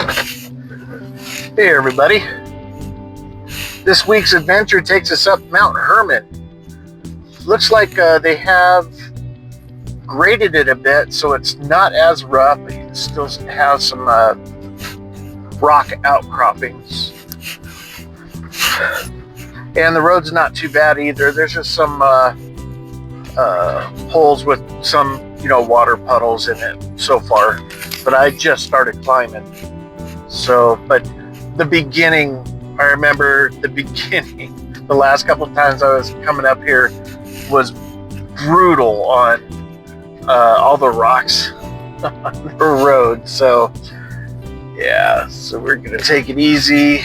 Hey everybody, this week's adventure takes us up Mount Herman. Looks like they have graded it a bit so it's not as rough, but you still have some rock outcroppings. And the road's not too bad either. There's just some holes with some, water puddles in it so far, but I just started climbing. So, but the beginning, I remember the beginning, the last couple of times I was coming up here was brutal on all the rocks on the road. So, yeah, so we're gonna take it easy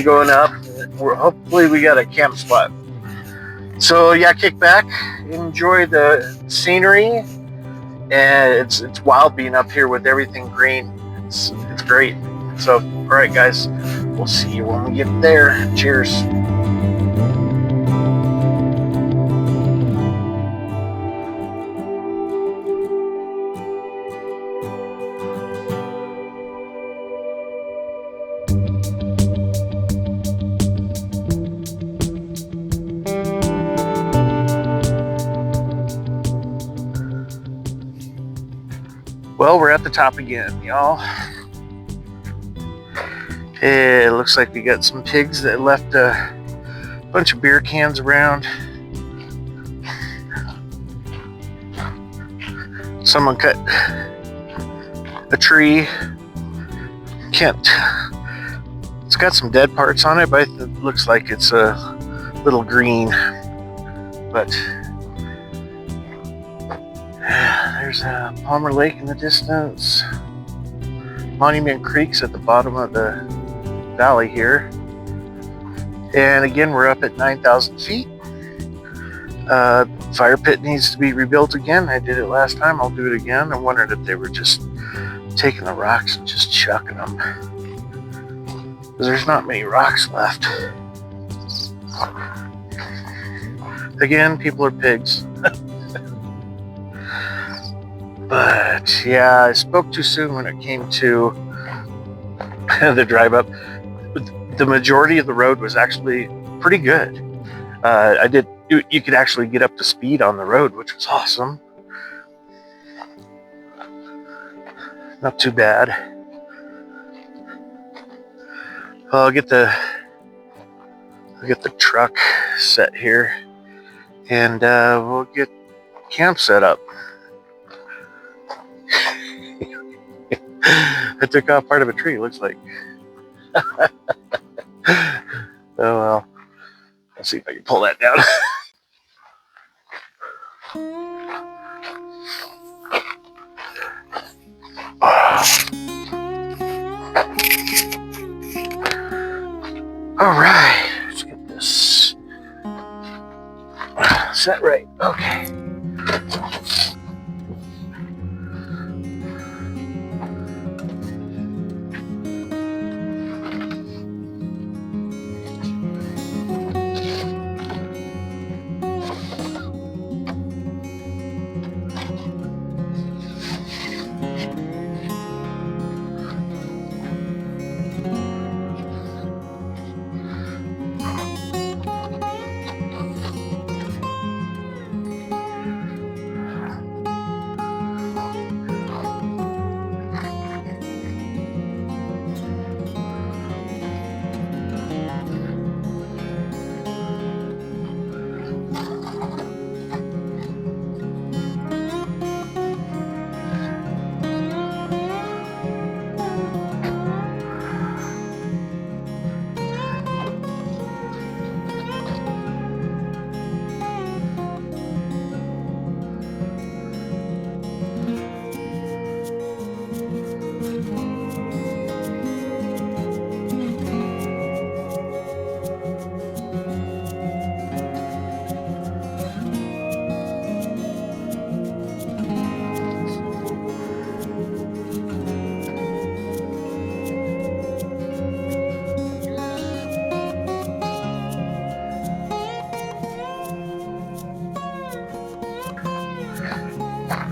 going up. Hopefully we got a camp spot. So yeah, kick back, enjoy the scenery. And it's wild being up here with everything green. It's great. So, all right, guys, we'll see you when we get there. Cheers. Well, we're at the top again, y'all. It looks like we got some pigs that left a bunch of beer cans around. Someone cut a tree. It's got some dead parts on it, but it looks like it's a little green. But there's a Palmer Lake in the distance. Monument Creek's at the bottom of the valley here. And again, we're up at 9,000 feet. Fire pit needs to be rebuilt again. I did it last time. I'll do it again. I wondered if they were just taking the rocks and just chucking them, because there's not many rocks left. Again, people are pigs. But yeah, I spoke too soon when it came to the drive up. The majority of the road was actually pretty good. You could actually get up to speed on the road, which was awesome. Not too bad. I'll get the truck set here, and we'll get camp set up. I took off part of a tree, looks like. Oh well. Let's see if I can pull that down. All right, let's get this set right. Okay.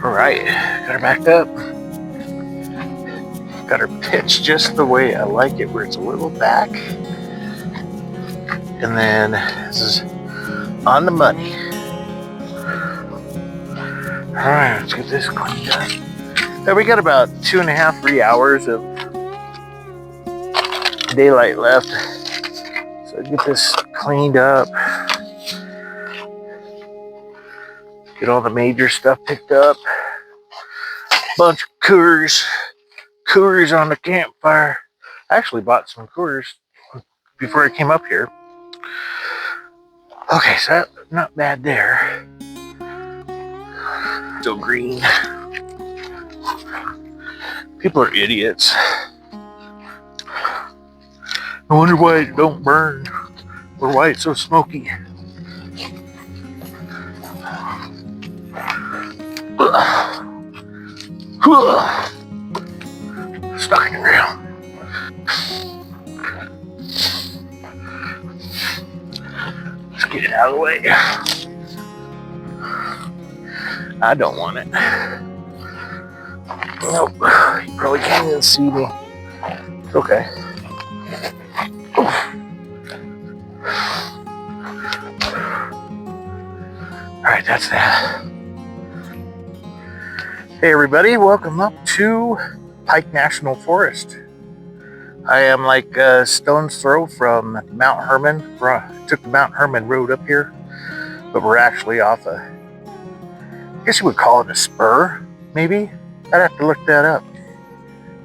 All right, got her backed up. Got her pitched just the way I like it, where it's a little back. And then this is on the money. Alright, let's get this cleaned up. Now we got about 2.5, 3 hours of daylight left. So get this cleaned up. Get all the major stuff picked up. Bunch of coolers on the campfire. I actually bought some coolers before I came up here. Okay, so that, not bad there. Still green. People are idiots. I wonder why it don't burn or why it's so smoky. Stuck in the ground. Let's get it out of the way. I don't want it. Nope. You probably can't even see me. It's okay. Alright, that's that. Hey everybody, welcome up to Pike National Forest. I am like a stone's throw from Mount Herman. Took the Mount Herman Road up here, but we're actually off I guess you would call it a spur, maybe? I'd have to look that up.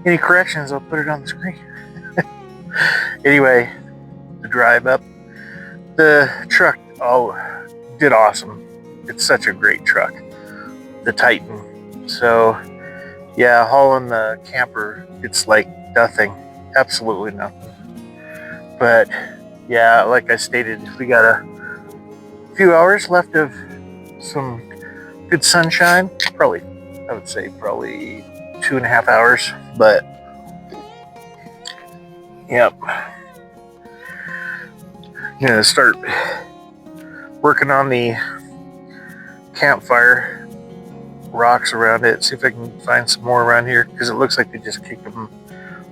Any corrections, I'll put it on the screen. Anyway, the drive up. The truck, did awesome. It's such a great truck. The Titan. So, yeah, hauling the camper, it's like nothing. Absolutely nothing. But, yeah, like I stated, we got a few hours left of some good sunshine. Probably, I would say probably 2.5 hours. But, yep. I'm going to start working on the campfire. Rocks around it, see if I can find some more around here, because it looks like they just kicked them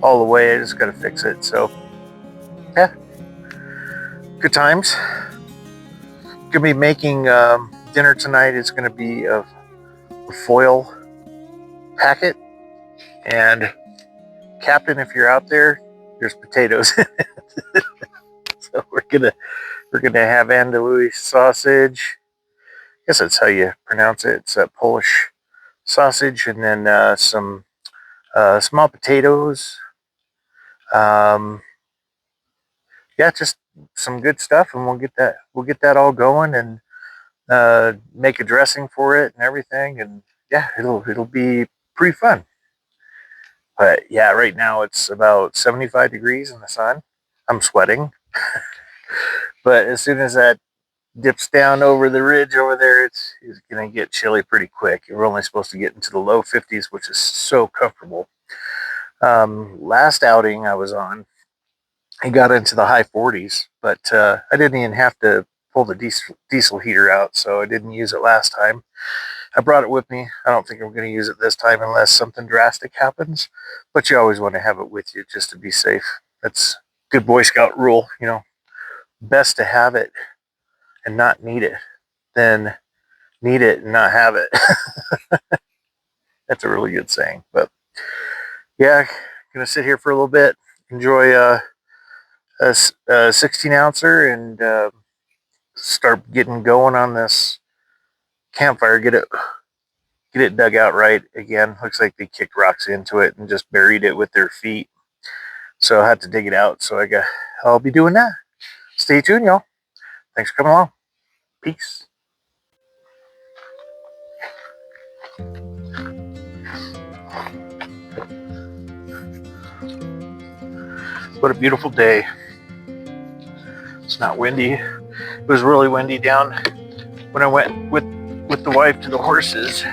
all the way. I just got to fix it. So, yeah, good times. Gonna be making dinner tonight. It's gonna be a foil packet, and Captain, if you're out there, there's potatoes in it. So we're gonna have andouille sausage. I guess that's how you pronounce it. It's a Polish sausage, and then some small potatoes. Yeah, just some good stuff, and we'll get that all going, and make a dressing for it and everything, and yeah, it'll be pretty fun. But yeah, right now it's about 75 degrees in the sun. I'm sweating. But as soon as that dips down over the ridge over there, it's gonna get chilly pretty quick. We're only supposed to get into the low 50s, which is so comfortable. Last outing I was on, I got into the high 40s, but I didn't even have to pull the diesel heater out, so I didn't use it last time. I brought it with me. I don't think I'm going to use it this time unless something drastic happens, but you always want to have it with you just to be safe. That's good Boy Scout rule, best to have it and not need it than need it and not have it. That's a really good saying. But yeah, gonna sit here for a little bit, enjoy a 16 ouncer, and start getting going on this campfire. Get it dug out right again. Looks like they kicked rocks into it and just buried it with their feet, so I had to dig it out. So I'll be doing that. Stay tuned, y'all. Thanks for coming along. Peace. What a beautiful day. It's not windy. It was really windy down when I went with the wife to the horses.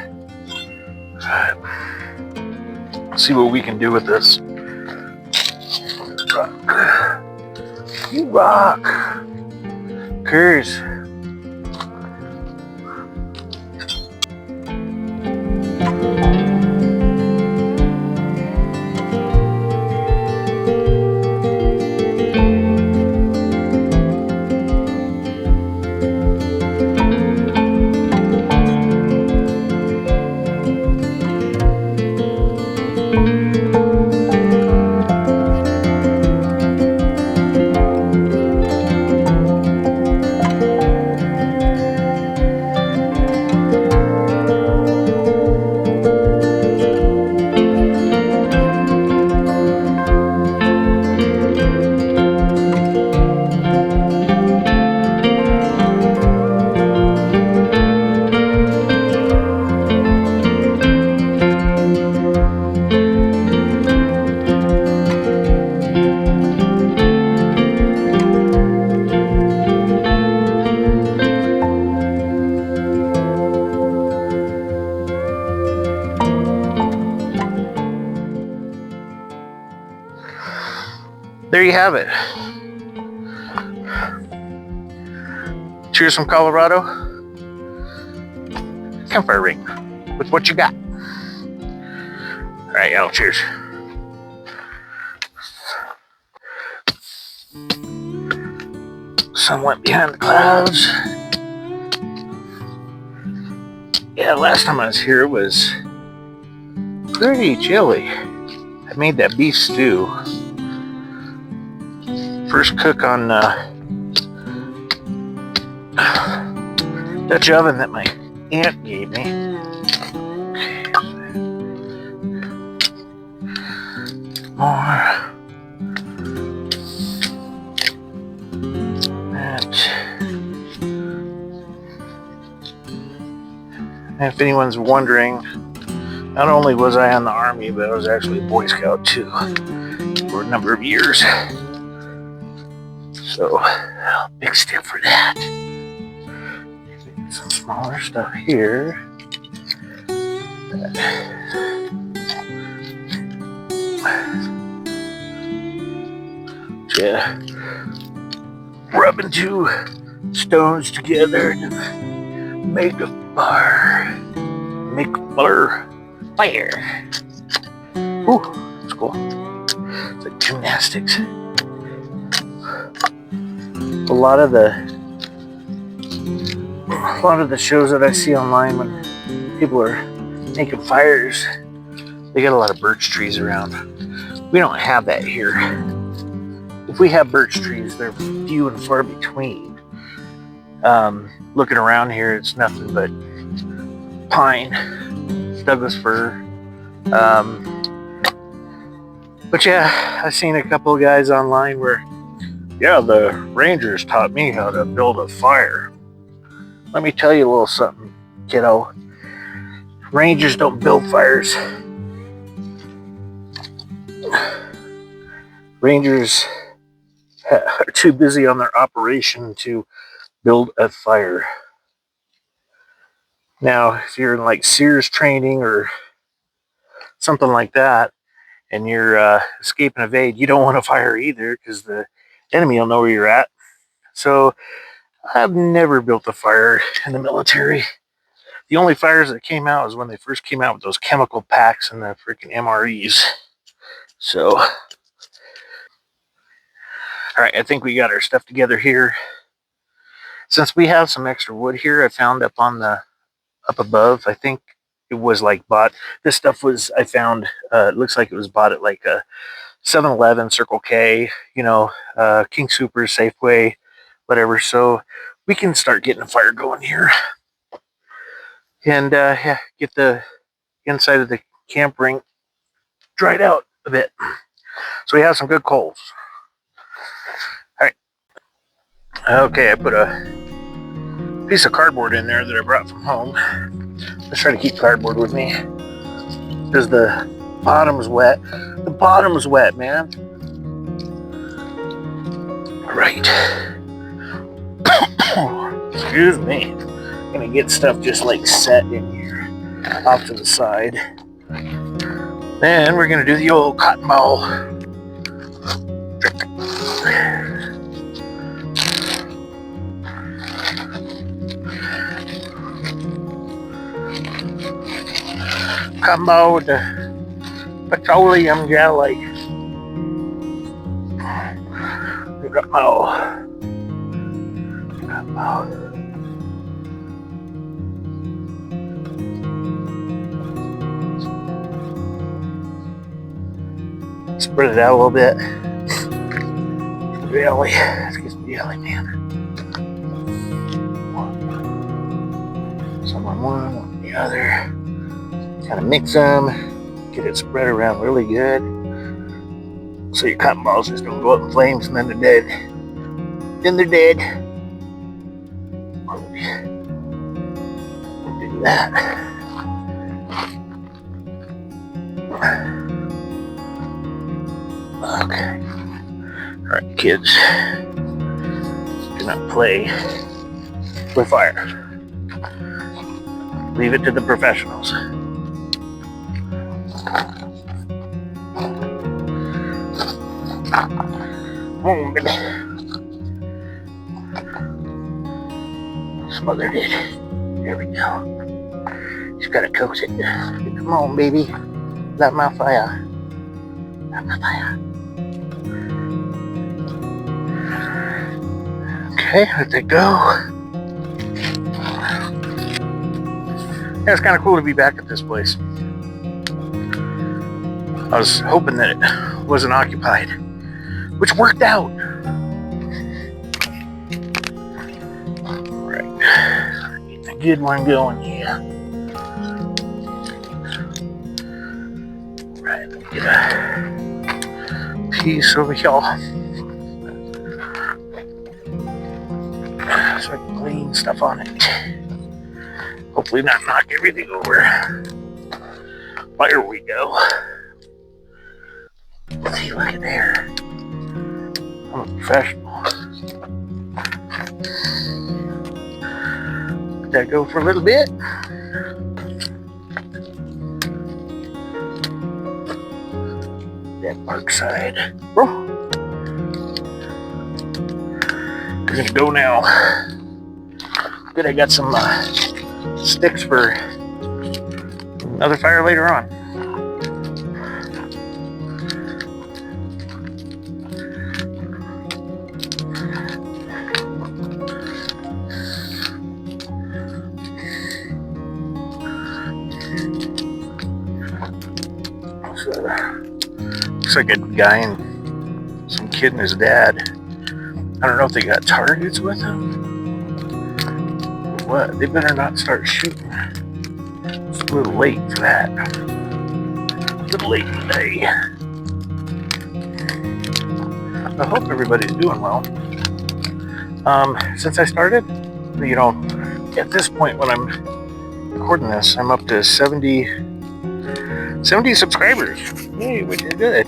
Let's see what we can do with this. You rock. Cheers. there you have it. Cheers from Colorado. Campfire ring with what you got. All right, y'all. Cheers. Sun went behind the clouds. Yeah, last time I was here it was pretty chilly. I made that beef stew. First cook on Dutch oven that my aunt gave me. More. And if anyone's wondering, not only was I in the Army, but I was actually a Boy Scout too for a number of years. So, big stick for that. Some smaller stuff here. Yeah. Rubbing two stones together to make a fire. Make a fire. Ooh, that's cool. It's like gymnastics. A lot of the shows that I see online when people are making fires, they got a lot of birch trees around. We don't have that here. If we have birch trees, they're few and far between. Looking around here, it's nothing but pine, Douglas fir. But yeah, I've seen a couple of guys online where, yeah, the Rangers taught me how to build a fire. Let me tell you a little something, kiddo. Rangers don't build fires. Rangers are too busy on their operation to build a fire. Now, if you're in like Sears training or something like that, and you're escape and evade, you don't want a fire either because the enemy will know where you're at. So I've never built a fire in the military. The only fires that came out was when they first came out with those chemical packs and the freaking MREs. So, all right, I think we got our stuff together here. Since we have some extra wood here, I found up above. I think it was like bought. This stuff was I found. It looks like it was bought at like a 7-Eleven, Circle K, King Soopers, Safeway, whatever. So we can start getting a fire going here, and yeah, get the inside of the camp ring dried out a bit, so we have some good coals. All right. Okay, I put a piece of cardboard in there that I brought from home. Let's try to keep cardboard with me because the bottom's wet. The bottom's wet, man. All right. Excuse me. I'm gonna get stuff just like set in here off to the side. Then we're gonna do the old cotton ball trick. Cotton ball with the petroleum jelly. Cotton ball. Spread it out a little bit. Jelly. Let's get some jelly, man. Some on one, on the other. Kind of mix them. Get it spread around really good. So your cotton balls just don't go up in flames and then they're dead. Then they're dead. We'll do that. Okay. Alright, kids. Do not play with fire. Leave it to the professionals. on, baby. Smothered it. There we go. Just gotta coax it. Come on, baby. Light my fire. Light my fire. Okay, let that go. Yeah, it's kind of cool to be back at this place. I was hoping that it wasn't occupied, which worked out. Right, getting a good one going here. Right, let me get a piece over here so I can clean stuff on it. Hopefully not knock everything over. There we go. See, look at there. I'm a professional. Let that go for a little bit. That bark side. Oh. We're gonna go now. Good, I got some sticks for another fire later on. Looks like a guy and some kid and his dad. I don't know if they got targets with them. What? They better not start shooting. It's a little late for that. A little late in the day. I hope everybody's doing well. Since I started, you know, at this point when I'm recording this, I'm up to 70 subscribers. Hey, we did good.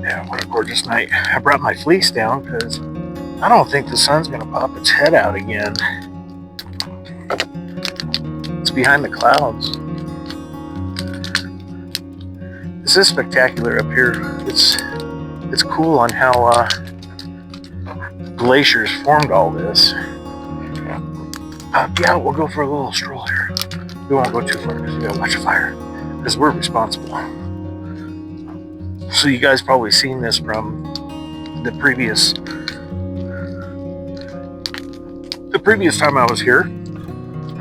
Yeah, what a gorgeous night. I brought my fleece down because I don't think the sun's going to pop its head out again. It's behind the clouds. This is spectacular up here. It's cool on how glaciers formed all this. Yeah, we'll go for a little stroll here. We won't go too far because we gotta watch a fire. Because we're responsible. So you guys probably seen this from the previous time I was here.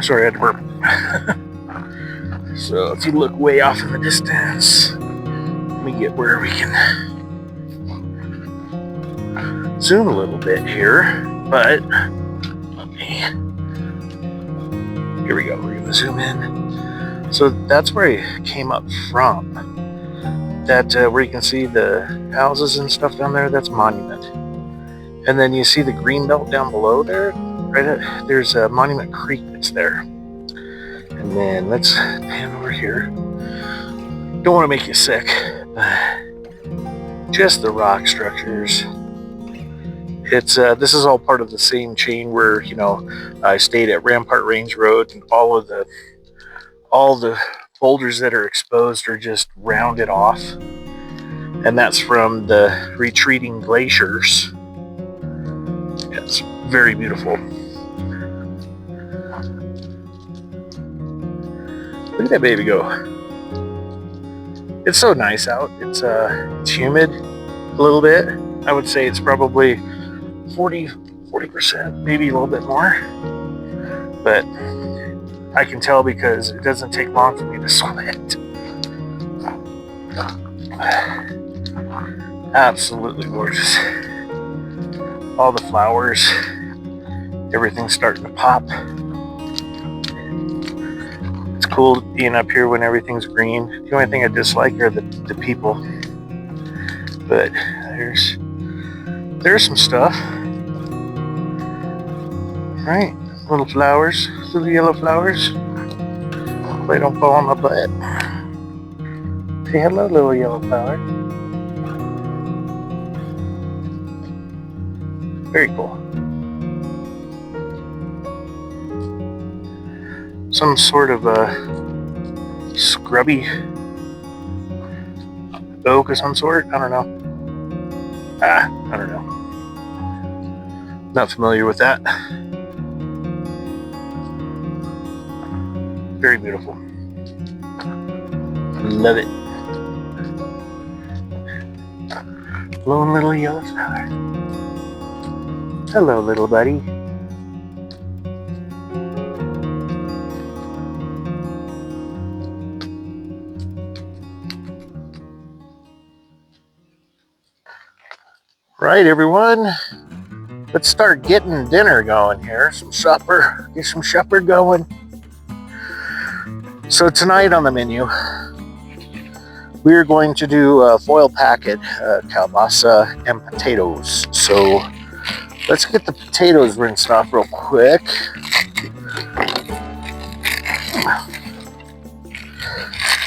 Sorry, I had to burp. So if you look way off in the distance, let me get where we can zoom a little bit here, but here we go. We're gonna zoom in. So that's where I came up from. That where you can see the houses and stuff down there, that's Monument. And then you see the green belt down below there, there's a Monument Creek that's there. And then let's pan over here. Don't want to make you sick. Just the rock structures. It's this is all part of the same chain where, you know, I stayed at Rampart Range Road, and all the boulders that are exposed are just rounded off, and that's from the retreating glaciers. It's very beautiful. Look at that baby go. It's so nice out. It's humid a little bit. I would say it's probably 40%, maybe a little bit more. But I can tell because it doesn't take long for me to sweat. Absolutely gorgeous. All the flowers, everything's starting to pop. It's cool being up here when everything's green. The only thing I dislike are the people. But there's some stuff. Right, little flowers, little yellow flowers. Hope they don't fall on my butt. Say hello, little yellow flower. Very cool. Some sort of scrubby oak of some sort. I don't know. I don't know. Not familiar with that. Very beautiful. Love it. Lone little yellow feather. Hello, little buddy. Right, everyone. Let's start getting dinner going here. Some supper. Get some supper going. So tonight on the menu, we're going to do a foil packet, kielbasa, and potatoes. So let's get the potatoes rinsed off real quick.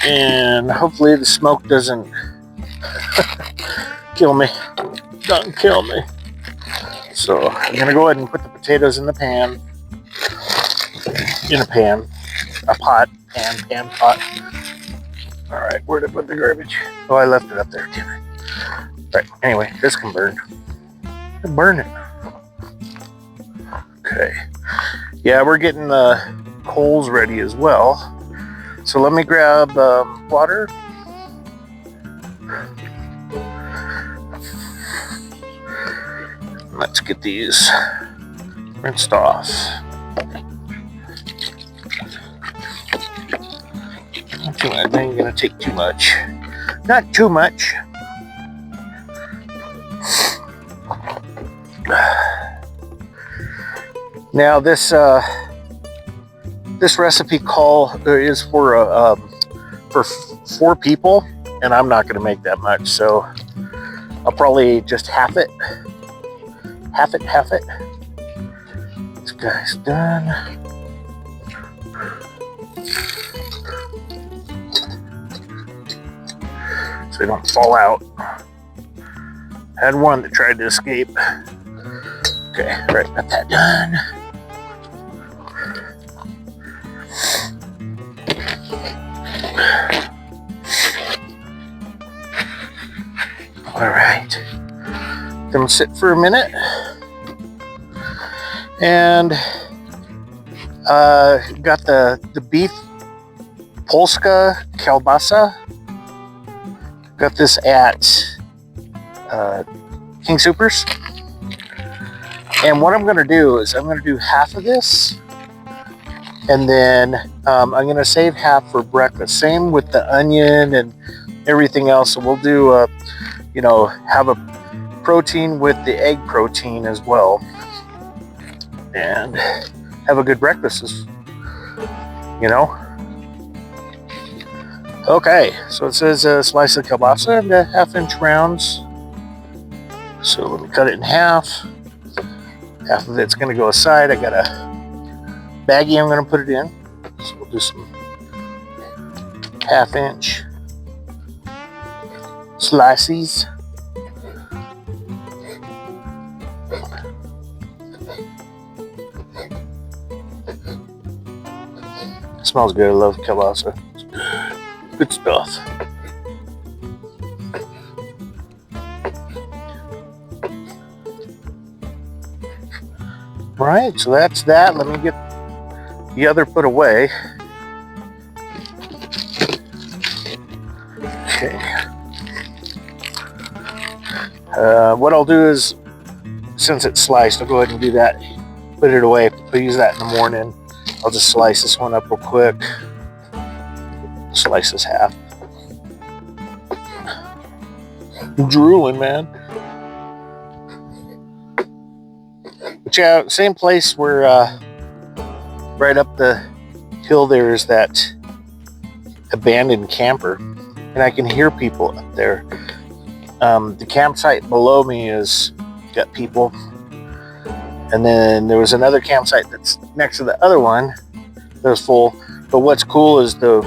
And hopefully the smoke doesn't kill me. Don't kill me. So I'm gonna go ahead and put the potatoes in the pan. In a pan. A pot. Pan pot. Alright, where'd I put the garbage? Oh, I left it up there, damn it. Right, anyway, this can burn. Burn it. Okay. Yeah, we're getting the coals ready as well. So let me grab water. Let's get these rinsed off. Not too much. I ain't gonna take too much. Not too much. Now this recipe is for 4 people, and I'm not gonna make that much, so I'll probably just half it. Half it. This guy's done. So they don't fall out. Had one that tried to escape. Okay, right, got that done. All right. Them sit for a minute. And got the beef Polska Kielbasa. Got this at King Soopers. And what I'm going to do is I'm going to do half of this. And then I'm going to save half for breakfast. Same with the onion and everything else. So we'll do, have a protein with the egg protein as well. And have a good breakfast, Okay, so it says a slice of kielbasa into 1/2-inch rounds. So let me cut it in half. Half of it's going to go aside. I got a baggie I'm going to put it in. So we'll do some 1/2-inch slices. Smells good. I love kielbasa. It's good stuff. Right, so that's that. Let me get the other put away. Okay. What I'll do is, since it's sliced, I'll go ahead and do that. Put it away. I'll use that in the morning. I'll just slice this one up real quick. Slice this half. I'm drooling, man. But yeah, same place where right up the hill there is that abandoned camper. And I can hear people up there. The campsite below me is got people. And then there was another campsite that's next to the other one that was full. But what's cool is the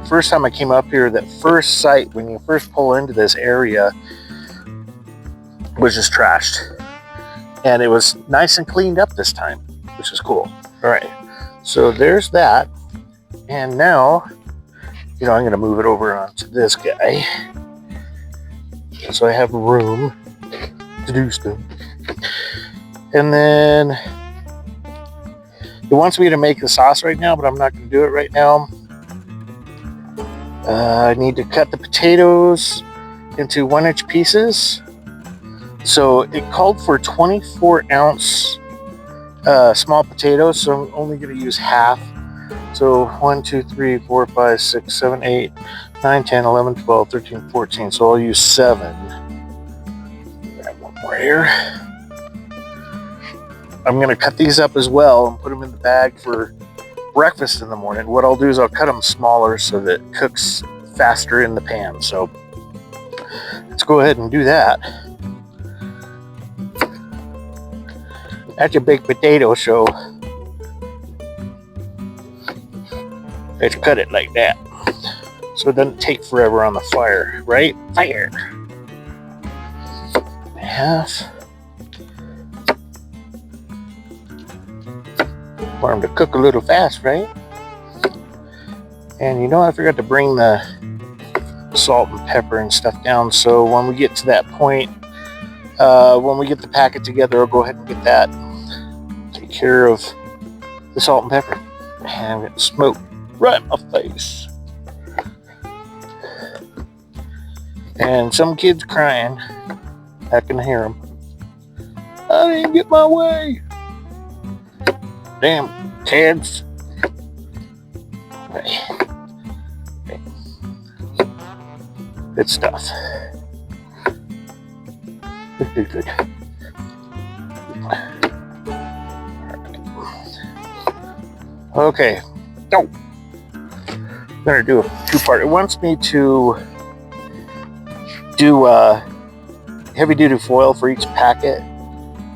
first time I came up here, that first site, when you first pull into this area, was just trashed. And it was nice and cleaned up this time, which is cool. All right, so there's that. And now, I'm going to move it over onto this guy. So I have room to do stuff. And then it wants me to make the sauce right now, but I'm not going to do it right now. I need to cut the potatoes into 1-inch pieces. So it called for 24-ounce small potatoes, so I'm only going to use half. So 1, 2, 3, 4, 5, 6, 7, 8, 9, 10, 11, 12, 13, 14. So I'll use 7. Grab one more here. I'm going to cut these up as well and put them in the bag for breakfast in the morning. What I'll do is I'll cut them smaller so that it cooks faster in the pan. So let's go ahead and do that. That's a big potato, so let's cut it like that so it doesn't take forever on the fire, right? Fire. Half. Want them to cook a little fast, right? And you know, I forgot to bring the salt and pepper and stuff down, so when we get to that point, when we get the packet together, I'll go ahead and get that, take care of the salt and pepper. And get smoke right in my face. And some kid's crying. I can hear him. I didn't get my way. Damn kids. Okay. Good stuff. Good. Okay. Oh. I'm gonna do a two-part. It wants me to do heavy duty foil for each packet.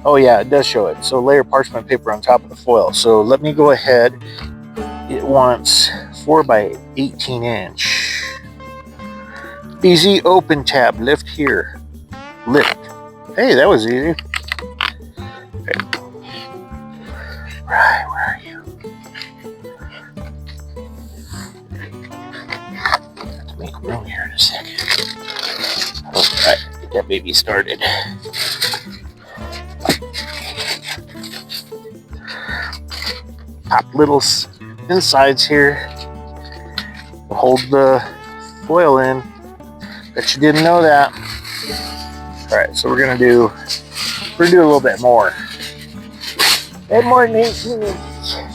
Oh yeah, it does show it. So layer parchment paper on top of the foil. So let me go ahead. It wants 4 by 18 inch. Easy open tab. Lift here. Lift. Hey, that was easy. Okay. Right, where are you? Have to make room here in a second. Alright, get that baby started. Pop little insides here to hold the foil in. Bet you didn't know that. Alright, so we're gonna do a little bit more. And more than 18 inches.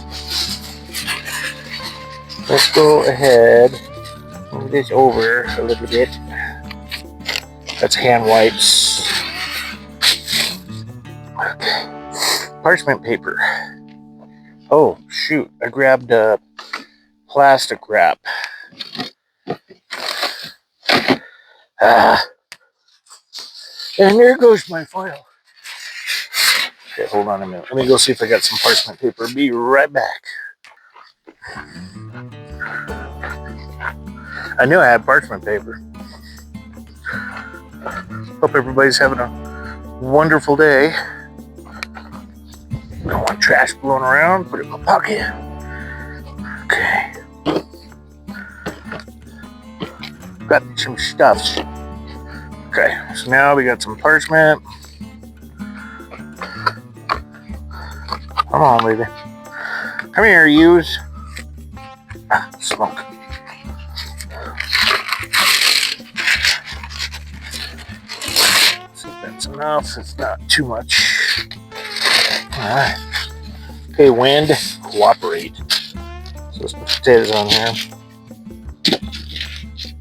Let's go ahead and move this over a little bit. That's hand wipes. Okay. Parchment paper. Oh, shoot. I grabbed a plastic wrap. And there goes my foil. Okay, hold on a minute. Let me go see if I got some parchment paper. Be right back. I knew I had parchment paper. Hope everybody's having a wonderful day. Don't want trash blowing around. Put it in my pocket. Okay. Got some stuffs. Okay, so now we got some parchment. Come on, baby. Come here, use. Smoke. See if that's enough. It's not too much. Alright. Okay, wind, cooperate. So let's put potatoes on here.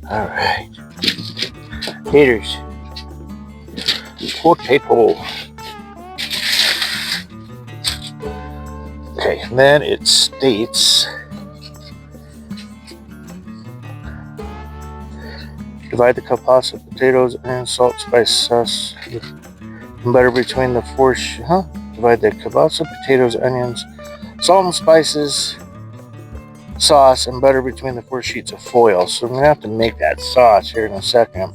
Alright. Taters. Potato. Okay, and then it states divide the kielbasa, potatoes, and salt, spice, sauce, and butter between the four. Divide the kielbasa, potatoes, onions, salt and spices, sauce, and butter between the 4 sheets of foil. So I'm gonna have to make that sauce here in a second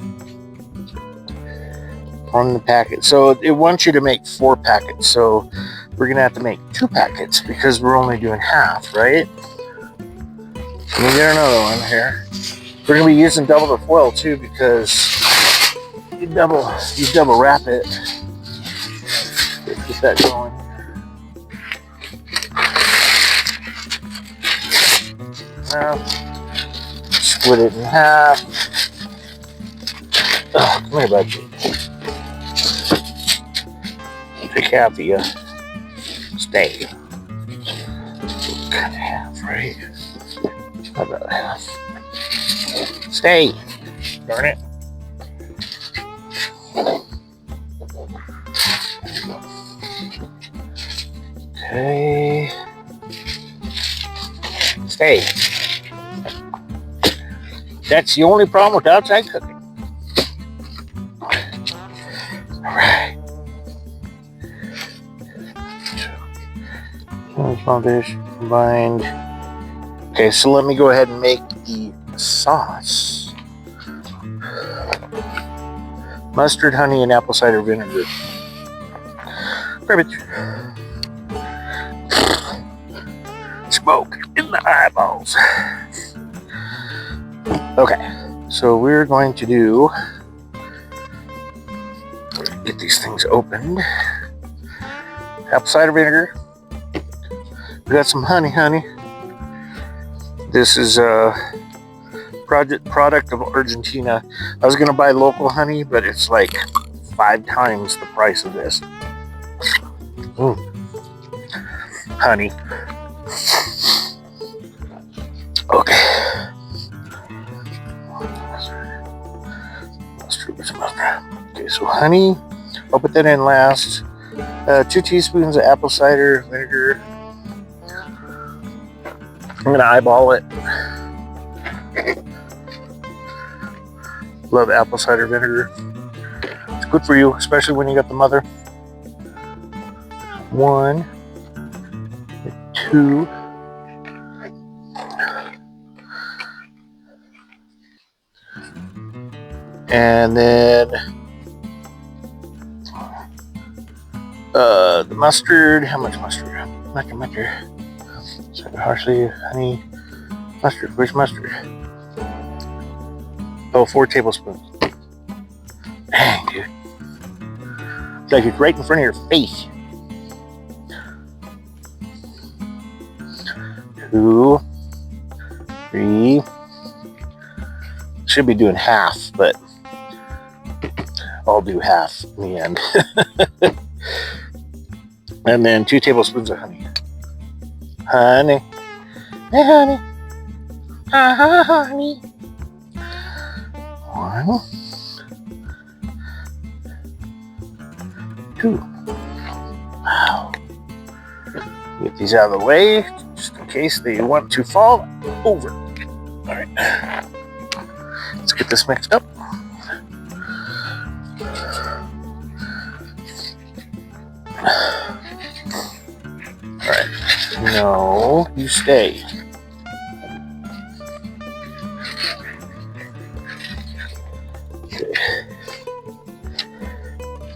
on the packet. So it wants you to make 4 packets. So we're gonna have to make 2 packets because we're only doing half, right? Let me get another one here. We're gonna be using double the foil too because you double wrap it. Get that going. Now, split it in half. Oh, come here, buddy. Take half of you. Stay. Cut half, right? How about half? Stay. Darn it. Okay. Stay. That's the only problem with outside cooking. Alright. Small dish combined. Okay, so let me go ahead and make the sauce. Mustard, honey, and apple cider vinegar. Grab it. Smoke in the eyeballs. Okay, so we're going to get these things opened. Apple cider vinegar. We got some honey. This is a product of Argentina. I was gonna buy local honey, but it's like 5 times the price of this. Honey. Okay. Okay, so honey, I'll put that in last. 2 teaspoons of apple cider vinegar. I'm gonna eyeball it. Love apple cider vinegar. It's good for you, especially when you got the mother. 1, 2. And then the mustard. How much mustard? Mustard. So parsley, honey, mustard. Where's mustard? Oh, 4 tablespoons. Dang, dude. It's like it's right in front of your face. 2, 3. Should be doing half, but I'll do half in the end. And then 2 tablespoons of honey. Honey. Hey, honey. Honey. 1, 2. Wow. Get these out of the way, just in case they want to fall over. All right. Let's get this mixed up. All right. No, you stay.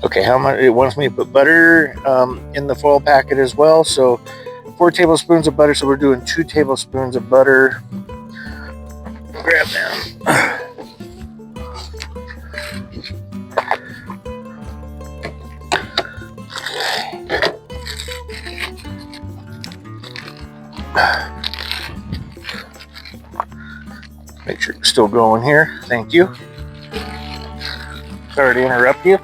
Okay, how much it wants me to put butter in the foil packet as well. So 4 tablespoons of butter. So we're doing 2 tablespoons of butter. Grab them. Make sure it's still going here. Thank you. Sorry to interrupt you.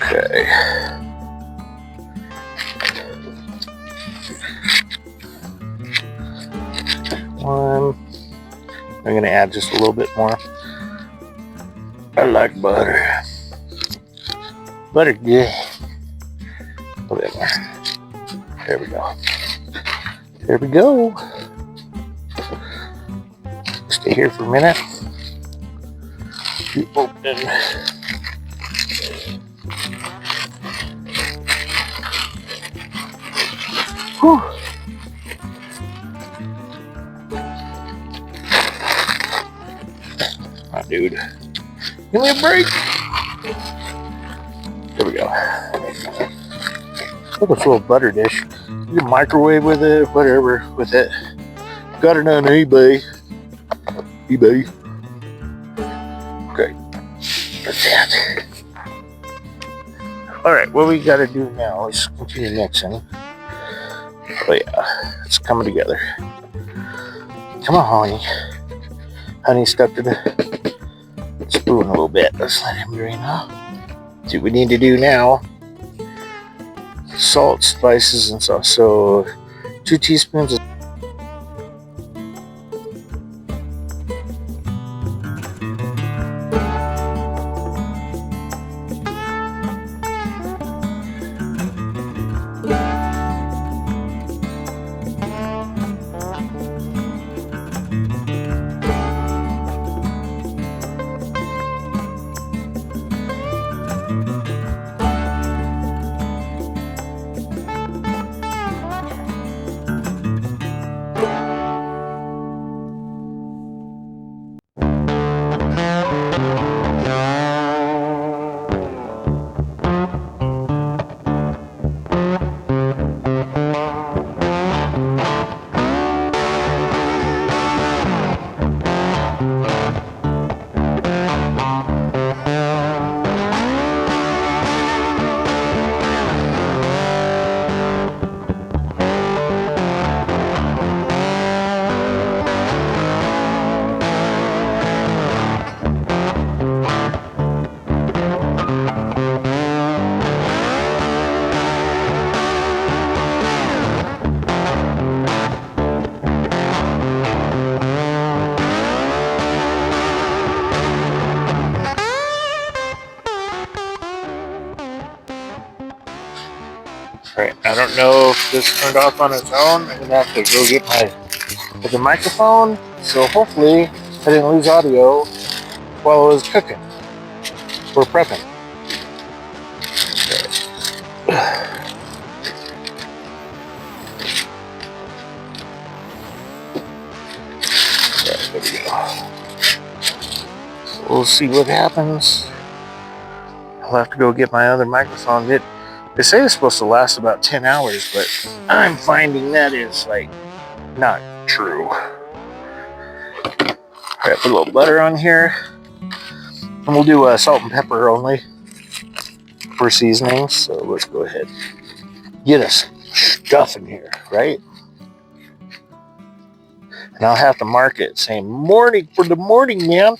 Okay. I'm going to add just a little bit more. I like butter. Butter good. A little bit more. There we go. There we go. Stay here for a minute. Keep opening. Whew. Oh, dude. Give me a break. There we go. Look at this little butter dish. You can microwave with it, whatever with it. Got it on eBay. Okay. That's that. All right, what we got to do now is continue mixing. Oh yeah, it's coming together. Come on, honey. Honey stuck to the spoon a little bit. Let's let him drain off. See what we need to do now. Salt, spices, and sauce. So 2 teaspoons of Right, I don't know if this turned off on its own. I'm gonna have to go get the microphone. So hopefully I didn't lose audio while I was cooking or prepping. Right, there we go. So we'll see what happens. I'll have to go get my other microphone. They say it's supposed to last about 10 hours, but I'm finding that is like not true. Alright, put a little butter on here. And we'll do salt and pepper only for seasonings. So let's go ahead. Get us stuff in here, right? And I'll have to mark it saying morning for the morning, man.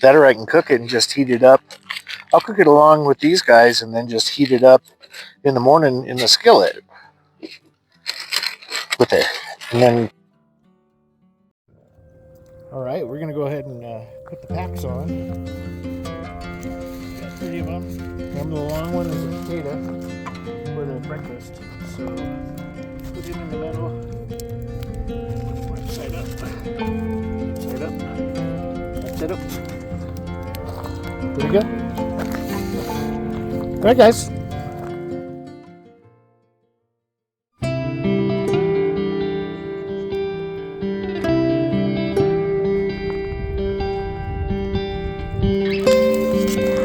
That or I can cook it and just heat it up. I'll cook it along with these guys and then just heat it up in the morning in the skillet with it. And then. All right, we're gonna go ahead and put the packs on. Got 3 of them. Remember the long one is a potato for the breakfast. So put it in the middle. Right side up. Side up. Left side up. Pretty good. All right, guys.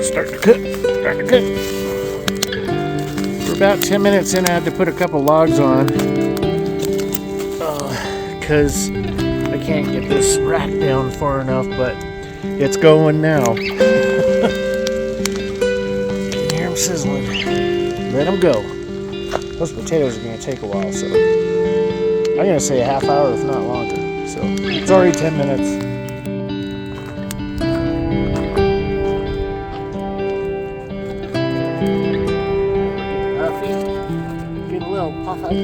Starting to cook. We're about 10 minutes in. I had to put a couple logs on because I can't get this rack down far enough, but it's going now. Sizzling. Let them go. Those potatoes are going to take a while, so I'm going to say a half hour, if not longer. So it's already 10 minutes. Get a little puff out.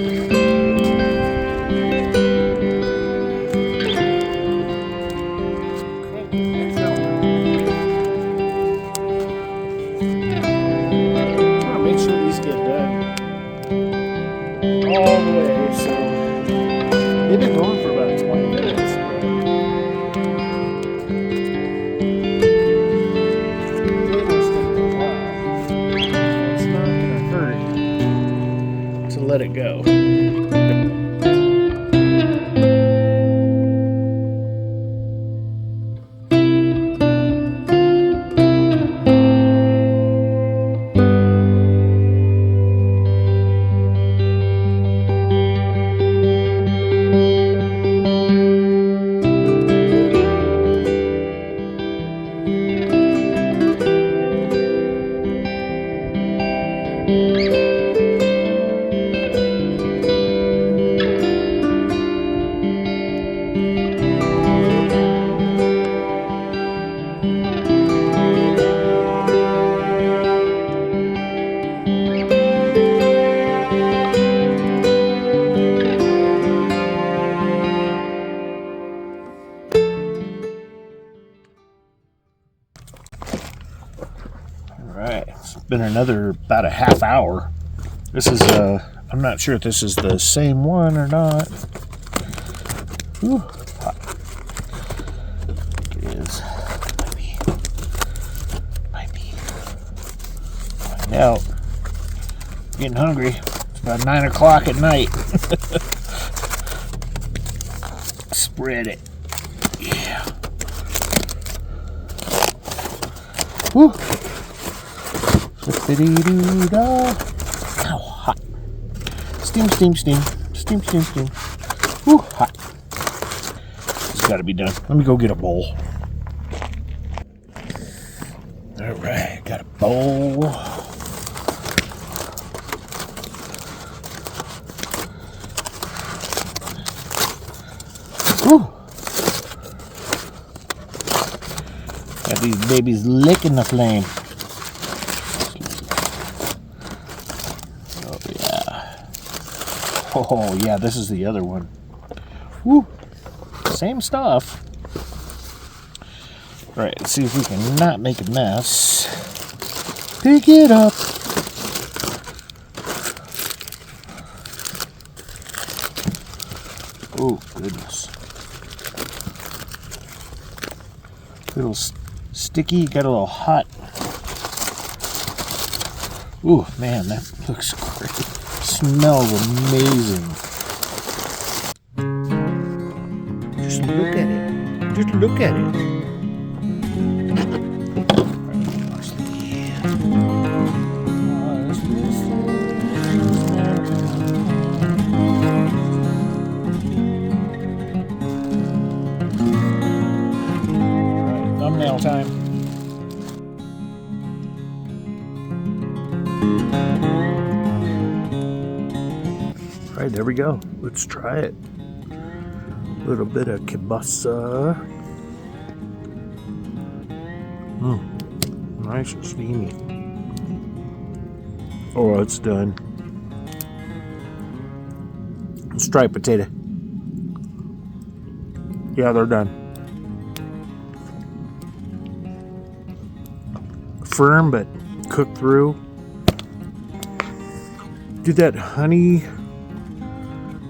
All the way, so they've been going for about 20 minutes. They must take a while. It's not in a hurry to let it go. been another about a half hour. This is I'm not sure if this is the same one or not. Whew, hot. It is. Might be. Find out. Getting hungry. It's about 9 o'clock at night. Spread it. Yeah. Woo. Ow, hot. Steam, steam, steam. Steam, steam, steam. Woo, hot. It's gotta be done. Let me go get a bowl. Alright, got a bowl. Woo. Got these babies licking the flame. Oh, yeah, this is the other one. Woo! Same stuff. All right, let's see if we can not make a mess. Pick it up. Oh, goodness. A little sticky, got a little hot. Ooh, man, that looks great. Smells amazing. Just look at it. Just look at it. Alright, thumbnail time. Alright, there we go. Let's try it. A little bit of kielbasa. Nice and steamy. Oh, it's done. Let's try potato. Yeah, they're done. Firm, but cooked through. Do that honey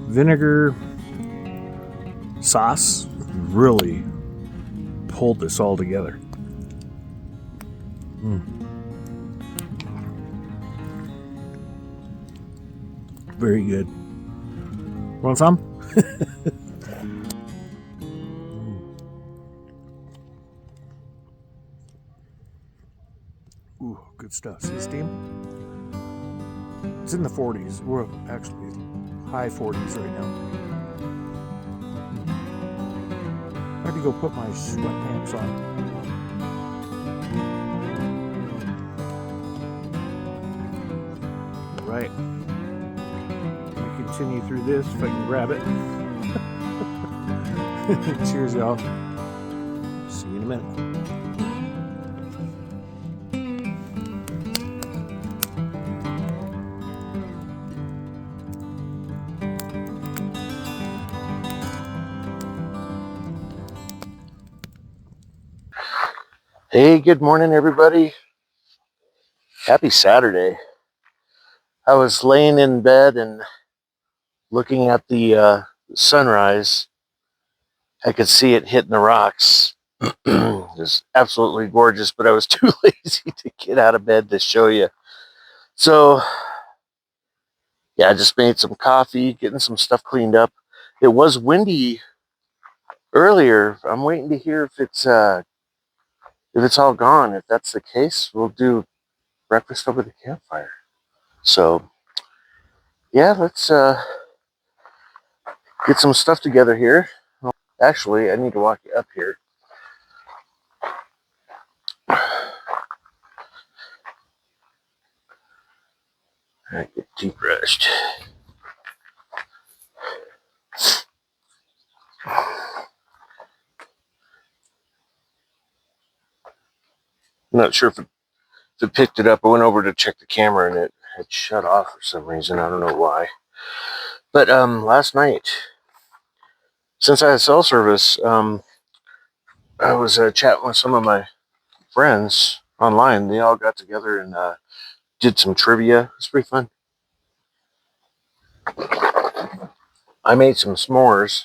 vinegar sauce really pulled this all together. Very good. Want some? Ooh, good stuff. See the steam? It's in the 40s. We're actually high 40s right now. I have to go put my sweatpants on. All right. Let me continue through this if I can grab it. Cheers, y'all. See you in a minute. Hey, good morning, everybody. Happy Saturday. I was laying in bed and looking at the sunrise. I could see it hitting the rocks. It was absolutely gorgeous, but I was too lazy to get out of bed to show you. So, yeah, I just made some coffee, getting some stuff cleaned up. It was windy earlier. I'm waiting to hear if it's all gone. If that's the case, we'll do breakfast over the campfire. So, yeah, let's get some stuff together here. Actually, I need to walk you up here. All right, get deep brushed. I'm not sure if it picked it up. I went over to check the camera and it had shut off for some reason. I don't know why. But last night, since I had cell service, I was chatting with some of my friends online. They all got together and did some trivia. It's pretty fun. I made some s'mores,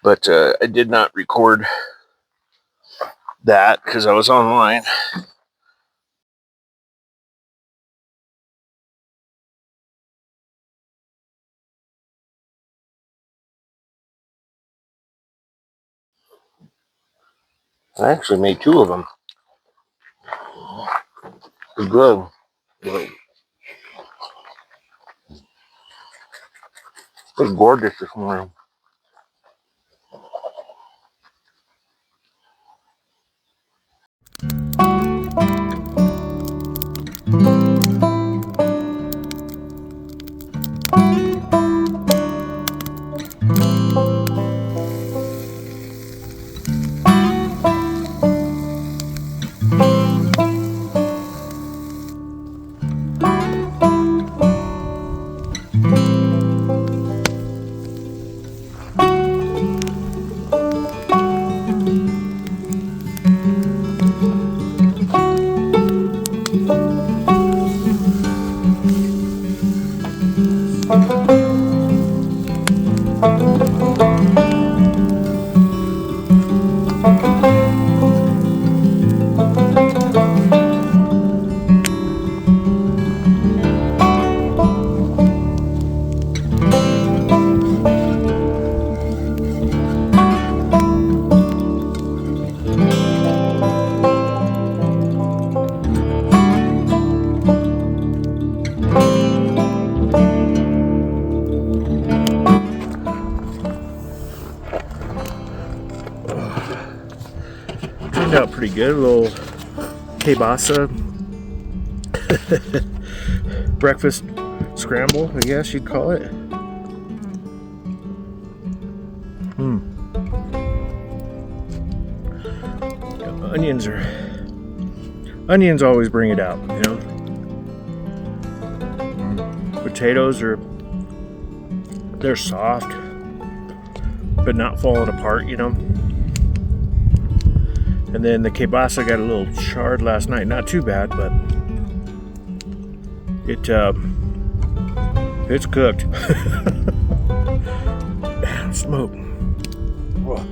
but I did not record that because I was online. I actually made 2 of them. It's good. It's gorgeous this morning. Turned out pretty good. A little Kielbasa breakfast scramble, I guess you'd call it. Onions always bring it out, you know. Potatoes they're soft, but not falling apart, you know. And then the Kielbasa got a little charred last night. Not too bad, but it's cooked. Smoke. Whoa.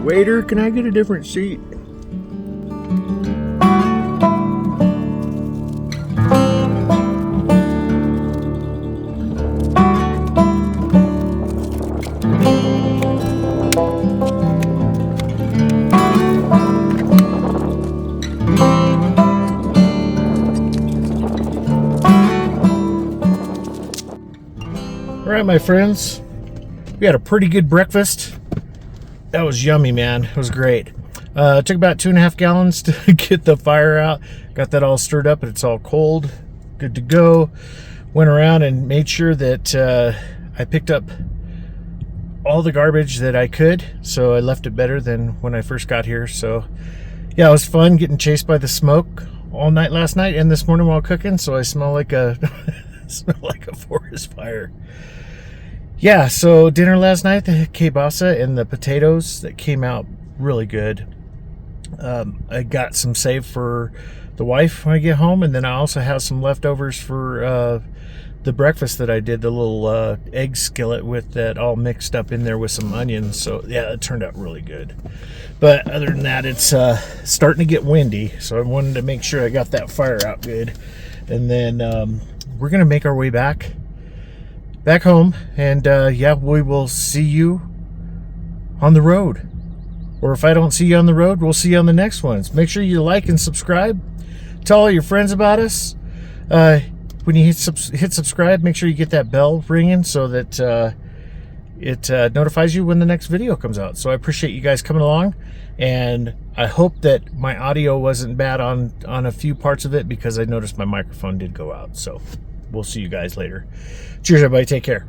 Waiter, can I get a different seat? All right, my friends, we had a pretty good breakfast. That was yummy, man. It was great. It took about 2.5 gallons to get the fire out. Got that all stirred up, and it's all cold. Good to go. Went around and made sure that I picked up all the garbage that I could, so I left it better than when I first got here. So yeah, it was fun getting chased by the smoke all night last night and this morning while cooking, so I smell like a smell like a forest fire. Yeah, so dinner last night, the Kielbasa and the potatoes, that came out really good. I got some saved for the wife when I get home, and then I also have some leftovers for the breakfast that I did, the little egg skillet with that all mixed up in there with some onions. So yeah, it turned out really good. But other than that, it's starting to get windy, so I wanted to make sure I got that fire out good. And then we're gonna make our way back home, and yeah, we will see you on the road. Or if I don't see you on the road, we'll see you on the next ones. Make sure you like and subscribe. Tell all your friends about us. When you hit subscribe, make sure you get that bell ringing so that it notifies you when the next video comes out. So I appreciate you guys coming along, and I hope that my audio wasn't bad on a few parts of it, because I noticed my microphone did go out. So we'll see you guys later. Cheers, everybody. Take care.